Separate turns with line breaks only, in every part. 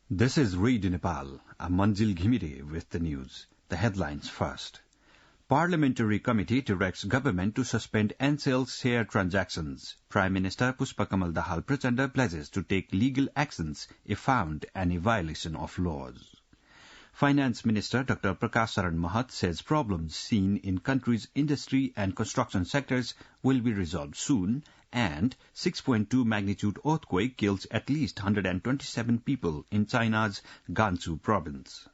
This is Radio Nepal. I'm Manjil Ghimire with the news. The headlines first. Parliamentary Committee directs government to suspend NCL share transactions. Prime Minister Pushpakamal Dahal Prachanda pledges to take legal actions if found any violation of laws. Finance Minister Dr. Prakash Saran Mahat says problems seen in country's industry and construction sectors will be resolved soon, and 6.2 magnitude earthquake kills at least 127 people in China's Gansu province.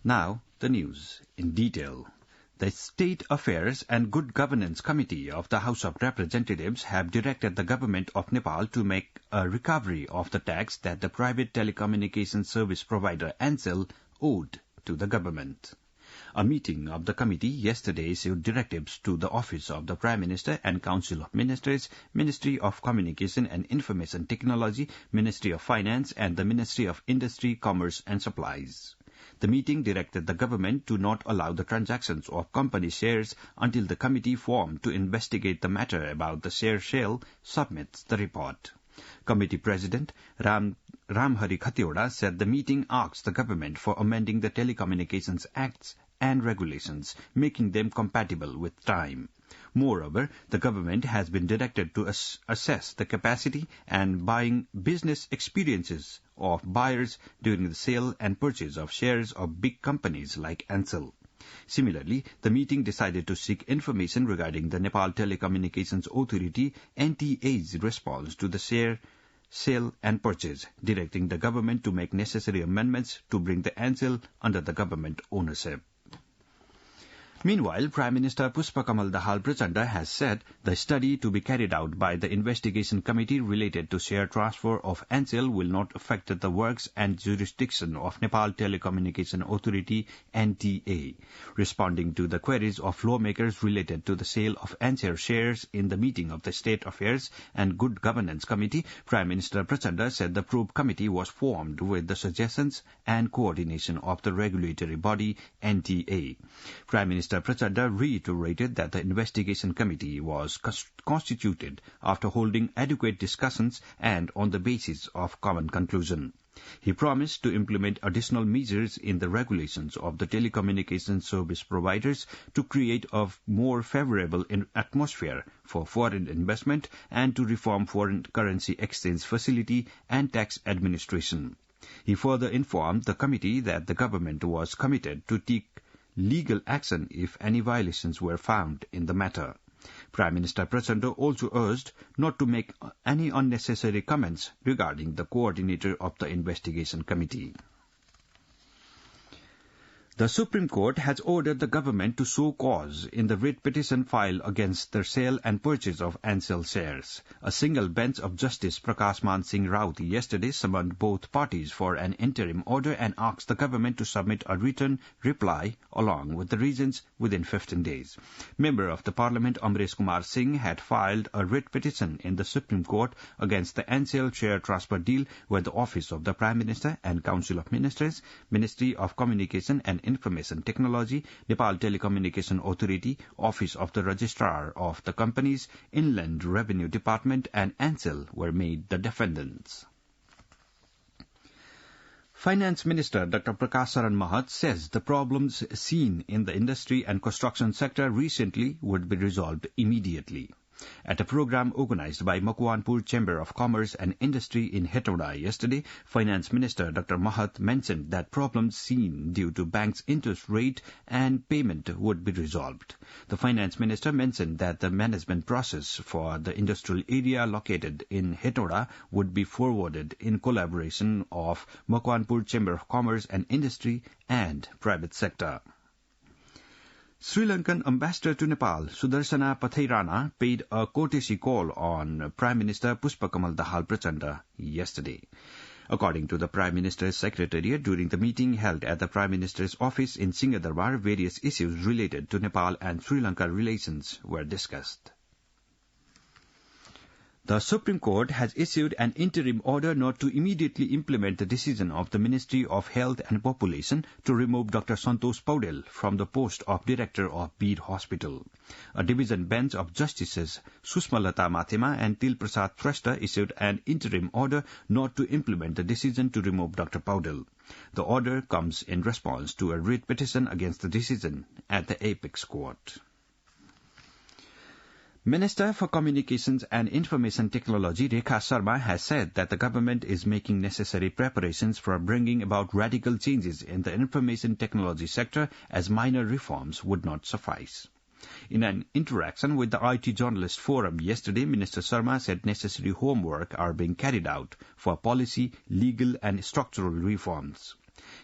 Now, the news in detail. The State Affairs and Good Governance Committee of the House of Representatives have directed the government of Nepal to make a recovery of the tax that the private telecommunications service provider ANCEL owed to the government. A meeting of the committee yesterday issued directives to the Office of the Prime Minister and Council of Ministers, Ministry of Communication and Information Technology, Ministry of Finance, and the Ministry of Industry, Commerce and Supplies. The meeting directed the government to not allow the transactions of company shares until the committee formed to investigate the matter about the share sale submits the report. Committee President Ramhari Khatioda said the meeting asked the government for amending the Telecommunications Acts and regulations, making them compatible with time. Moreover, the government has been directed to assess the capacity and buying business experiences of buyers during the sale and purchase of shares of big companies like ANCEL. Similarly, the meeting decided to seek information regarding the Nepal Telecommunications Authority NTA's response to the share sale and purchase, directing the government to make necessary amendments to bring the ANCEL under the government ownership. Meanwhile, Prime Minister Pushpakamal Dahal Prachanda has said the study to be carried out by the investigation committee related to share transfer of ANCEL will not affect the works and jurisdiction of Nepal Telecommunication Authority NTA. Responding to the queries of lawmakers related to the sale of ANCEL shares in the meeting of the State Affairs and Good Governance Committee, Prime Minister Prachanda said the probe committee was formed with the suggestions and coordination of the regulatory body NTA. Prime Minister Prachanda reiterated that the investigation committee was constituted after holding adequate discussions and on the basis of common conclusion. He promised to implement additional measures in the regulations of the telecommunications service providers to create a more favorable atmosphere for foreign investment and to reform foreign currency exchange facility and tax administration. He further informed the committee that the government was committed to take legal action if any violations were found in the matter. Prime Minister Prachanda also urged not to make any unnecessary comments regarding the coordinator of the investigation committee. The Supreme Court has ordered the government to show cause in the writ petition filed against the sale and purchase of ANCEL shares. A single bench of Justice Prakash Man Singh Raut yesterday summoned both parties for an interim order and asked the government to submit a written reply along with the reasons within 15 days. Member of the Parliament Amresh Kumar Singh had filed a writ petition in the Supreme Court against the ANCEL share transfer deal where the Office of the Prime Minister and Council of Ministers, Ministry of Communication and Information Technology, Nepal Telecommunication Authority, Office of the Registrar of the Companies, Inland Revenue Department and ANCEL were made the defendants. Finance Minister Dr. Prakash Saran Mahat says the problems seen in the industry and construction sector recently would be resolved immediately. At a program organized by Makwanpur Chamber of Commerce and Industry in Hetauda yesterday, Finance Minister Dr. Mahat mentioned that problems seen due to banks' interest rate and payment would be resolved. The Finance Minister mentioned that the management process for the industrial area located in Hetauda would be forwarded in collaboration of Makwanpur Chamber of Commerce and Industry and private sector. Sri Lankan ambassador to Nepal, Sudarshana Pathairana, paid a courtesy call on Prime Minister Pushpakamal Dahal Prachanda yesterday. According to the Prime Minister's Secretariat, during the meeting held at the Prime Minister's office in Singh Durbar, various issues related to Nepal and Sri Lanka relations were discussed. The Supreme Court has issued an interim order not to immediately implement the decision of the Ministry of Health and Population to remove Dr. Santosh Paudel from the post of Director of Beed Hospital. A division bench of Justices Sushma Lata Mathema and Til Prasad Shrestha issued an interim order not to implement the decision to remove Dr. Paudel. The order comes in response to a writ petition against the decision at the Apex Court. Minister for Communications and Information Technology Rekha Sharma has said that the government is making necessary preparations for bringing about radical changes in the information technology sector, as minor reforms would not suffice. In an interaction with the IT Journalist Forum yesterday, Minister Sharma said necessary homework are being carried out for policy, legal and structural reforms.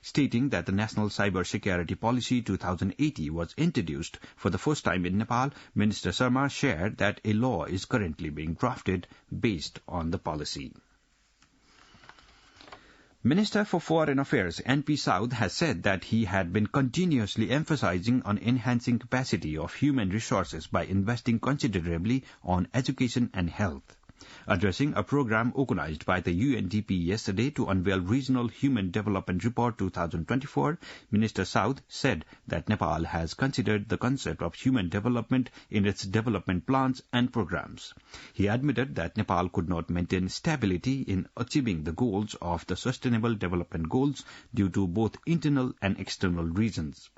Stating that the National Cyber Security Policy 2080 was introduced for the first time in Nepal, Minister Sharma shared that a law is currently being drafted based on the policy. Minister for Foreign Affairs N.P. Saud has said that he had been continuously emphasizing on enhancing capacity of human resources by investing considerably on education and health. Addressing a program organized by the UNDP yesterday to unveil Regional Human Development Report 2024, Minister Saud said that Nepal has considered the concept of human development in its development plans and programs. He admitted that Nepal could not maintain stability in achieving the goals of the Sustainable Development Goals due to both internal and external reasons.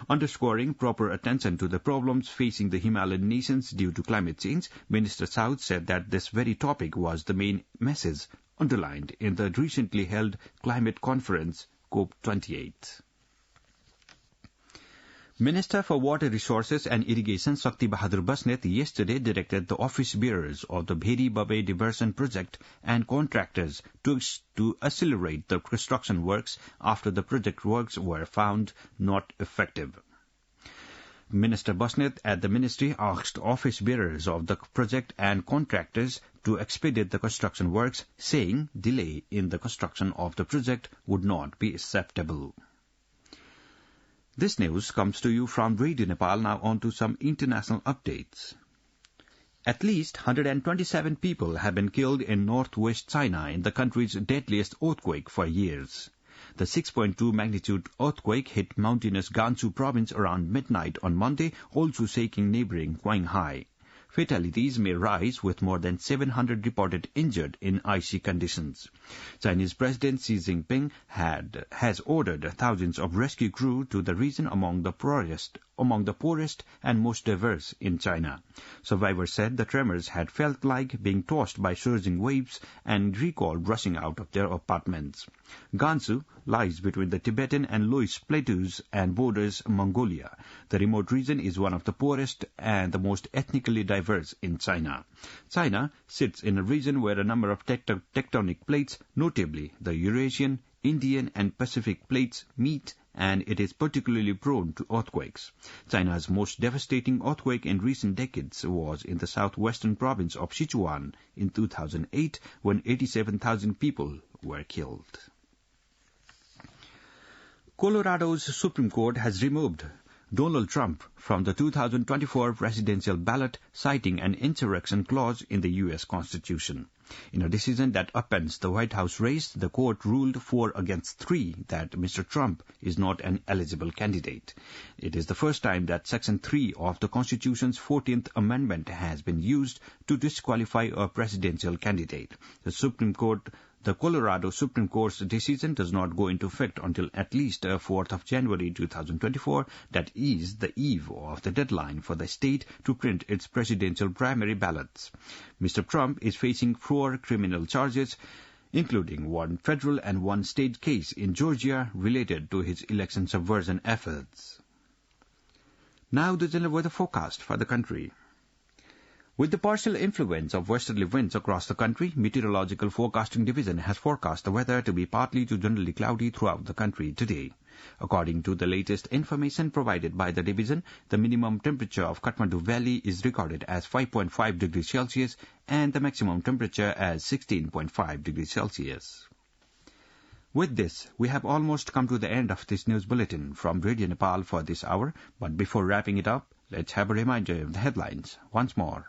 Underscoring proper attention to the problems facing the Himalayan nations due to climate change, Minister Saud said that this very topic was the main message underlined in the recently held climate conference COP28. Minister for Water Resources and Irrigation Shakti Bahadur Basnet yesterday directed the office bearers of the Bheri Babai Diversion Project and contractors to accelerate the construction works after the project works were found not effective. Minister Basnet at the ministry asked office bearers of the project and contractors to expedite the construction works, saying delay in the construction of the project would not be acceptable. This news comes to you from Radio Nepal. Now on to some international updates. At least 127 people have been killed in northwest China in the country's deadliest earthquake for years. The 6.2 magnitude earthquake hit mountainous Gansu province around midnight on Monday, also shaking neighboring Qinghai. Fatalities may rise with more than 700 reported injured in icy conditions. Chinese President Xi Jinping has ordered thousands of rescue crew to the region among the poorest and most diverse in China. Survivors said the tremors had felt like being tossed by surging waves and recalled rushing out of their apartments. Gansu lies between the Tibetan and Loess plateaus and borders Mongolia. The remote region is one of the poorest and the most ethnically diverse in China. China sits in a region where a number of tectonic plates, notably the Eurasian, Indian and Pacific plates, meet, and it is particularly prone to earthquakes. China's most devastating earthquake in recent decades was in the southwestern province of Sichuan in 2008, when 87,000 people were killed. Colorado's Supreme Court has removed Donald Trump from the 2024 presidential ballot, citing an insurrection clause in the U.S. Constitution. In a decision that upends the White House race, the court ruled 4-3 that Mr. Trump is not an eligible candidate. It is the first time that Section 3 of the Constitution's 14th Amendment has been used to disqualify a presidential candidate. The Colorado Supreme Court's decision does not go into effect until at least 4th of January 2024, that is the eve of the deadline for the state to print its presidential primary ballots. Mr. Trump is facing 4 criminal charges, including 1 federal and 1 state case in Georgia related to his election subversion efforts. Now the general weather forecast for the country. With the partial influence of westerly winds across the country, Meteorological Forecasting Division has forecast the weather to be partly to generally cloudy throughout the country today. According to the latest information provided by the division, the minimum temperature of Kathmandu Valley is recorded as 5.5 degrees Celsius and the maximum temperature as 16.5 degrees Celsius. With this, we have almost come to the end of this news bulletin from Radio Nepal for this hour, but before wrapping it up, let's have a reminder of the headlines once more.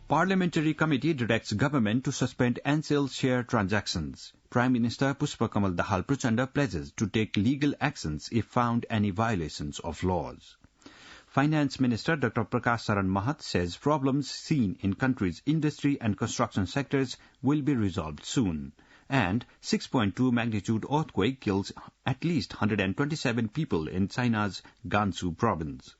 Parliamentary Committee directs government to suspend NCL share transactions. Prime Minister Pushpa Kamal Dahal Prachanda pledges to take legal actions if found any violations of laws. Finance Minister Dr. Prakash Saran Mahat says problems seen in country's industry and construction sectors will be resolved soon. And 6.2 magnitude earthquake kills at least 127 people in China's Gansu province.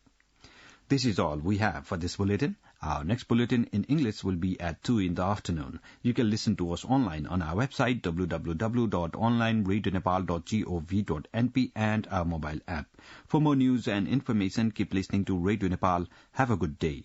This is all we have for this bulletin. Our next bulletin in English will be at 2 in the afternoon. You can listen to us online on our website www.onlineradionepal.gov.np and our mobile app. For more news and information, keep listening to Radio Nepal. Have a good day.